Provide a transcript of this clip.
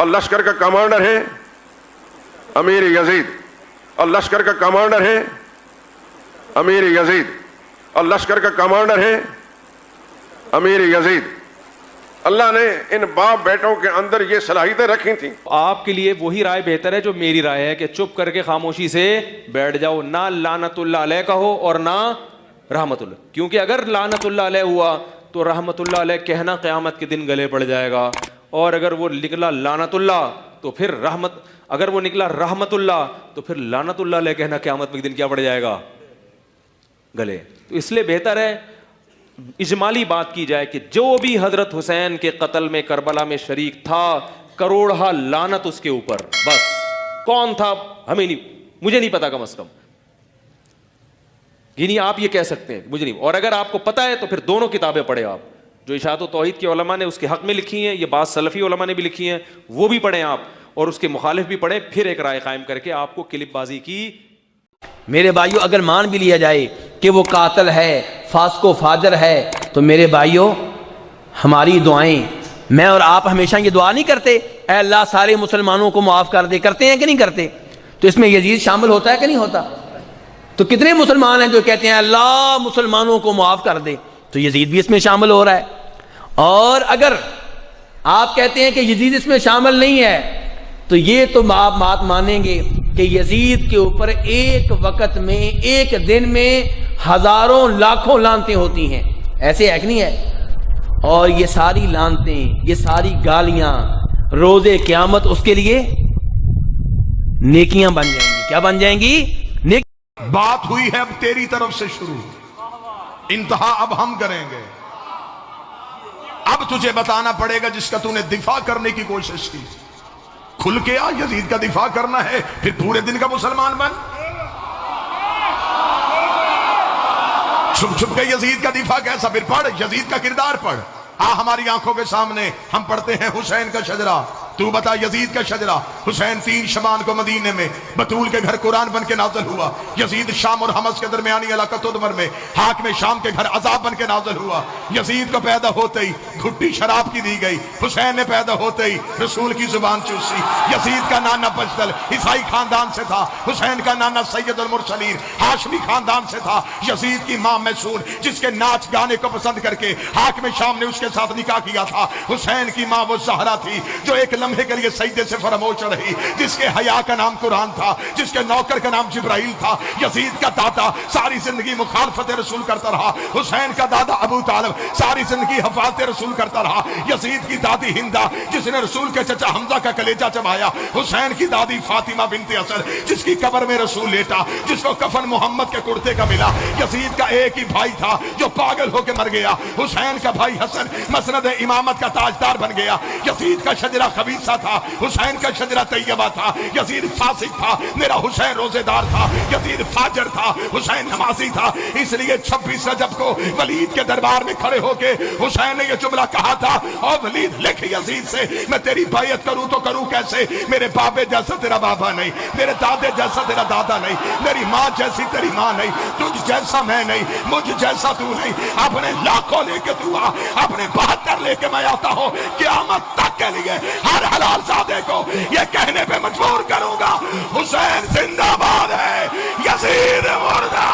اور لشکر کا کمانڈر ہے امیر یزید، اور لشکر کا کمانڈر ہے امیر یزید، اور لشکر کا کمانڈر ہے امیر یزید۔ اللہ نے ان باپ بیٹوں کے اندر یہ صلاحیتیں رکھی تھیں۔ آپ کے لیے وہی رائے بہتر ہے جو میری رائے ہے کہ چپ کر کے خاموشی سے بیٹھ جاؤ، نہ لعنت اللہ علیہ کہو اور نہ رحمت اللہ، کیونکہ اگر لعنت اللہ علیہ ہوا تو رحمت اللہ علیہ کہنا قیامت کے دن گلے پڑ جائے گا، اور اگر وہ نکلا لعنت اللہ تو پھر اگر وہ نکلا رحمت اللہ تو پھر لعنت اللہ علیہ کہنا قیامت کے دن کیا پڑ جائے گا؟ گلے۔ تو اس لیے بہتر ہے اجمالی بات کی جائے کہ جو بھی حضرت حسین کے قتل میں کربلا میں شریک تھا، کروڑہ لعنت اس کے اوپر، بس کون تھا ہمیں نہیں، مجھے نہیں پتا کم از کم، یعنی آپ یہ کہہ سکتے ہیں مجھے نہیں، اور اگر آپ کو پتا ہے تو پھر دونوں کتابیں پڑھیں آپ، جو اشاعت و توحید کے علماء نے اس کے حق میں لکھی ہیں، یہ بعض سلفی علماء نے بھی لکھی ہیں، وہ بھی پڑھیں آپ، اور اس کے مخالف بھی پڑھیں، پھر ایک رائے قائم کر کے آپ کو کلپ بازی کی۔ میرے بھائیوں اگر مان بھی لیا جائے کہ وہ قاتل ہے، فاسق و فاجر ہے، تو میرے بھائیوں ہماری دعائیں، میں اور آپ ہمیشہ یہ دعا نہیں کرتے اے اللہ سارے مسلمانوں کو معاف کر دے، کرتے ہیں کہ نہیں کرتے؟ تو اس میں یزید شامل ہوتا ہے کہ نہیں ہوتا؟ تو کتنے مسلمان ہیں جو کہتے ہیں اللہ مسلمانوں کو معاف کر دے؟ تو یزید بھی اس میں شامل ہو رہا ہے۔ اور اگر آپ کہتے ہیں کہ یزید اس میں شامل نہیں ہے تو یہ تو آپ بات مانیں گے کہ یزید کے اوپر ایک وقت میں، ایک دن میں ہزاروں لاکھوں لعنتیں ہوتی ہیں، ایسے ہے کہ نہیں ہے؟ اور یہ ساری لعنتیں، یہ ساری گالیاں روز قیامت اس کے لیے نیکیاں بن جائیں گی۔ کیا بن جائیں گی؟ بات ہوئی ہے اب تیری طرف سے شروع، انتہا اب ہم کریں گے۔ اب تجھے بتانا پڑے گا جس کا تو نے دفاع کرنے کی کوشش کی، کھل کے آ، یزید کا دفاع کرنا ہے پھر پورے دن کا مسلمان بن، چھپ چھپ کے یزید کا دفاع کیسا؟ پھر پڑھ یزید کا کردار پڑھ، ہماری آنکھوں کے سامنے ہم پڑھتے ہیں حسین کا شجرہ، تو بتا یزید کا شجرہ۔ حسین 3 شبان کو مدینے میں بطول کے گھر قرآن بن کے نازل ہوا، یزید شام اور حمص کے درمیانی علاقہ تدمر میں حاکم شام کے گھر عذاب بن کے نازل ہوا۔ یزید کو پیدا ہوتے ہی گھٹی شراب کی دی گئی، حسین نے پیدا ہوتے ہی رسول کی زبان چوسی۔ یزید کا نانا بجدل عیسائی خاندان سے تھا، حسین کا نانا سید المرسلین ہاشمی خاندان سے تھا۔ یزید کی ماں میسون جس کے ناچ گانے کو پسند کر کے حاکم شام نے اس کے ساتھ نکاح کیا تھا۔ حسین کی ماں وہ زہرا تھی جو ایک لمحے کے لیے سجدے سے فراموش رہی، جس کے حیا کا نام قرآن تھا، جس کے نوکر کا نام جبرائیل تھا۔ یزید کا دادا ساری زندگی مخالفت رسول کرتا رہا، حسین کا دادا ابو طالب ساری زندگی حفاظت رسول کرتا رہا۔ یزید کی دادی ہندا جس نے رسول کے چچا حمزہ کا کلیجہ چبایا، حسین کی دادی فاطمہ بنت اسد جس کی قبر میں رسول لیٹا، جس کو کفن محمد کے کرتے کا ملا۔ یزید کا ایک ہی بھائی تھا جو پاگل ہو کے مر گیا، حسین کا بھائی حسن مسند امامت کا تاجدار بن گیا۔ یزید کا شجرہ خبیثہ تھا، حسین کا شجرہ طیبہ تھا۔ یزید فاسق تھا، میرا حسین روزے دار تھا۔ یزید فاجر تھا، حسین نمازی تھا۔ اس لیے 26 رجب کو ولید کے دربار میں کھڑے ہو کے حسین نے یہ جملہ کہا تھا، اور ولید لکھ یزید سے میں تیری بیعت کروں تو کروں کیسے؟ میرے بابے جیسا تیرا بابا نہیں، میرے دادے جیسا تیرا دادا نہیں، میری ماں جیسی تیری ماں نہیں، تجھ جیسا میں نہیں، مجھ جیسا تو نہیں۔ اپنے لاکھوں لے کے تو آ، اپنے 72 لے کے میں آتا ہوں، قیامت تک کے لیے ہر حلال زادے کو یہ کہنے پہ مجبور کروں گا، حسین زندہ باد ہے، یزید مردہ۔